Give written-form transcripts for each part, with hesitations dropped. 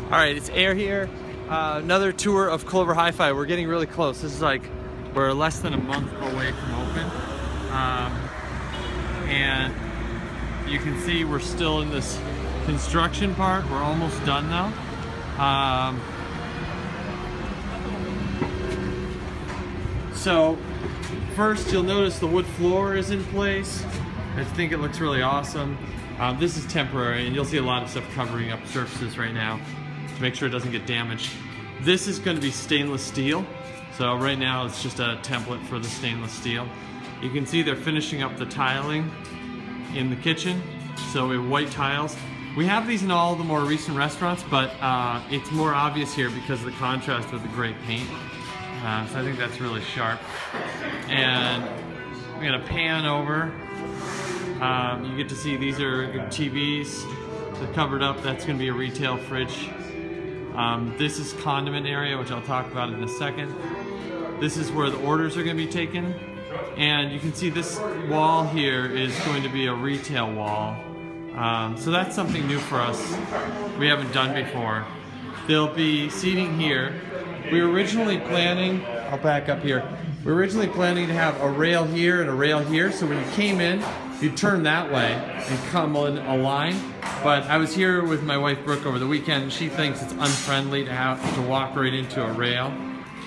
All right, it's Air here. Another tour of Clover HFI. We're getting really close. This is like, we're less than a month away from open. And you can see we're still in this construction part. We're almost done now. So first you'll notice the wood floor is in place. I think it looks really awesome. This is temporary, and you'll see a lot of stuff covering up surfaces right now to make sure it doesn't get damaged. This is going to be stainless steel. So right now it's just a template for the stainless steel. You can see they're finishing up the tiling in the kitchen. So we have white tiles. We have these in all the more recent restaurants, but it's more obvious here because of the contrast with the gray paint. So I think that's really sharp. And we're gonna pan over. You get to see these are TVs. They're covered up. That's gonna be a retail fridge. This is condiment area, which I'll talk about in a second. This is where the orders are gonna be taken. And you can see this wall here is going to be a retail wall. So that's something new for us. We haven't done before. There'll be seating here. We were originally planning, I'll back up here. We were originally planning to have a rail here and a rail here. So when you came in, you'd turn that way and come in a line. But I was here with my wife Brooke over the weekend, and she thinks it's unfriendly to have to walk right into a rail.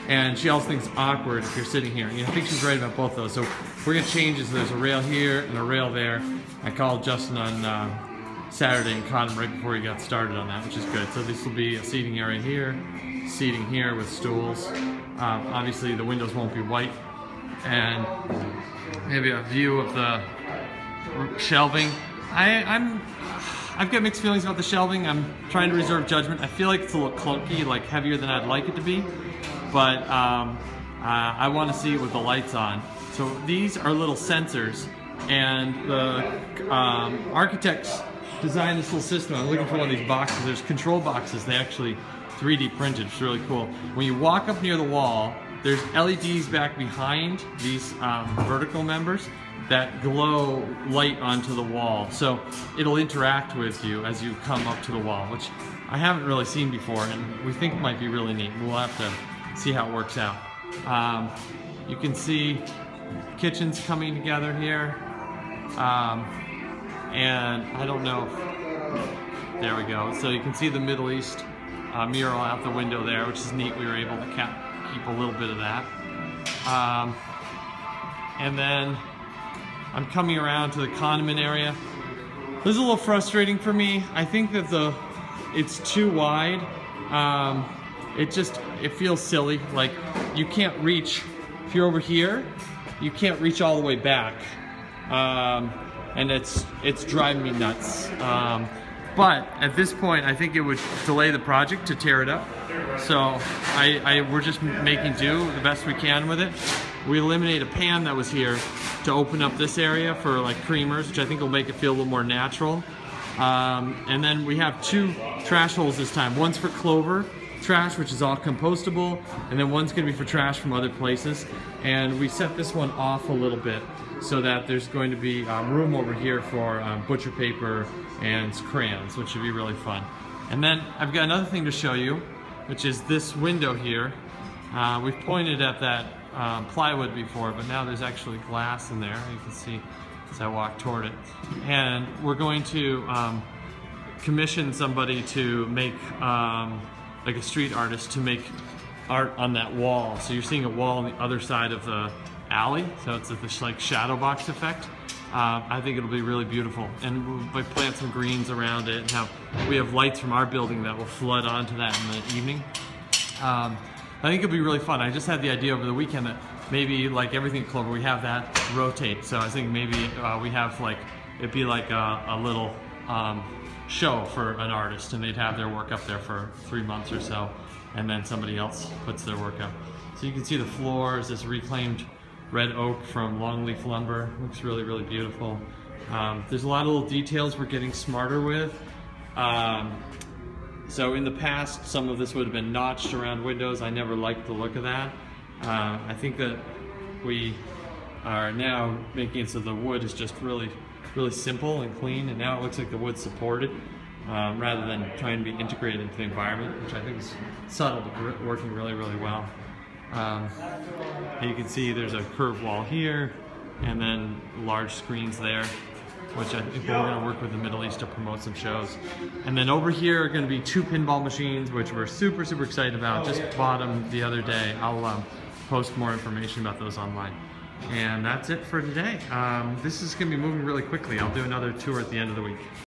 And she also thinks it's awkward if you're sitting here. And I think she's right about both those. So we're gonna change it so there's a rail here and a rail there. I called Justin on Saturday and caught him right before he got started on that, which is good. So this will be a seating area here, seating here with stools. Obviously the windows won't be white. And maybe a view of the shelving. I've got mixed feelings about the shelving. I'm trying to reserve judgment. I feel like it's a little clunky, like heavier than I'd like it to be. But I want to see it with the lights on. So these are little sensors, and the architects designed this little system. I'm looking for one of these boxes. There's control boxes. They actually 3D printed. It's really cool. When you walk up near the wall, there's LEDs back behind these vertical members that glow light onto the wall. So it'll interact with you as you come up to the wall, which I haven't really seen before, and we think might be really neat. We'll have to see how it works out. You can see kitchens coming together here. And I don't know if, there we go. So you can see the Middle East mural out the window there, which is neat. We were able to keep a little bit of that. And then I'm coming around to the condiment area. This is a little frustrating for me. I think that it's too wide. It feels silly. Like you can't reach, if you're over here, you can't reach all the way back. And it's driving me nuts. But at this point, I think it would delay the project to tear it up. So we're just making do the best we can with it. We eliminated a pan that was here to open up this area for like creamers, which I think will make it feel a little more natural. And then we have two trash holes this time. One's for Clover trash, which is all compostable, and then one's gonna be for trash from other places. And we set this one off a little bit so that there's going to be room over here for butcher paper and crayons, which should be really fun. And then I've got another thing to show you, which is this window here. We've pointed at that plywood before, but now there's actually glass in there. You can see as I walk toward it. And we're going to commission somebody to make, like a street artist, to make art on that wall. So you're seeing a wall on the other side of the alley, so it's this like shadow box effect. I think it'll be really beautiful, and we'll plant some greens around it, and we have lights from our building that will flood onto that in the evening. I think it'll be really fun. I just had the idea over the weekend that maybe, like everything at Clover, we have that rotate. So I think maybe we have like, it'd be like a little show for an artist, and they'd have their work up there for 3 months or so, and then somebody else puts their work up. So you can see the floor is this reclaimed red oak from longleaf lumber. Looks really, really beautiful. There's a lot of little details we're getting smarter with. So in the past, some of this would have been notched around windows. I never liked the look of that. I think that we are now making it so the wood is just really, really simple and clean, and now it looks like the wood's supported. rather than trying to be integrated into the environment, which I think is subtle but working really, really well. You can see there's a curved wall here, and then large screens there, which I think we're going to work with the Middle East to promote some shows. And then over here are going to be 2 pinball machines, which we're super, super excited about. Just bought them the other day. I'll post more information about those online. And that's it for today. This is going to be moving really quickly. I'll do another tour at the end of the week.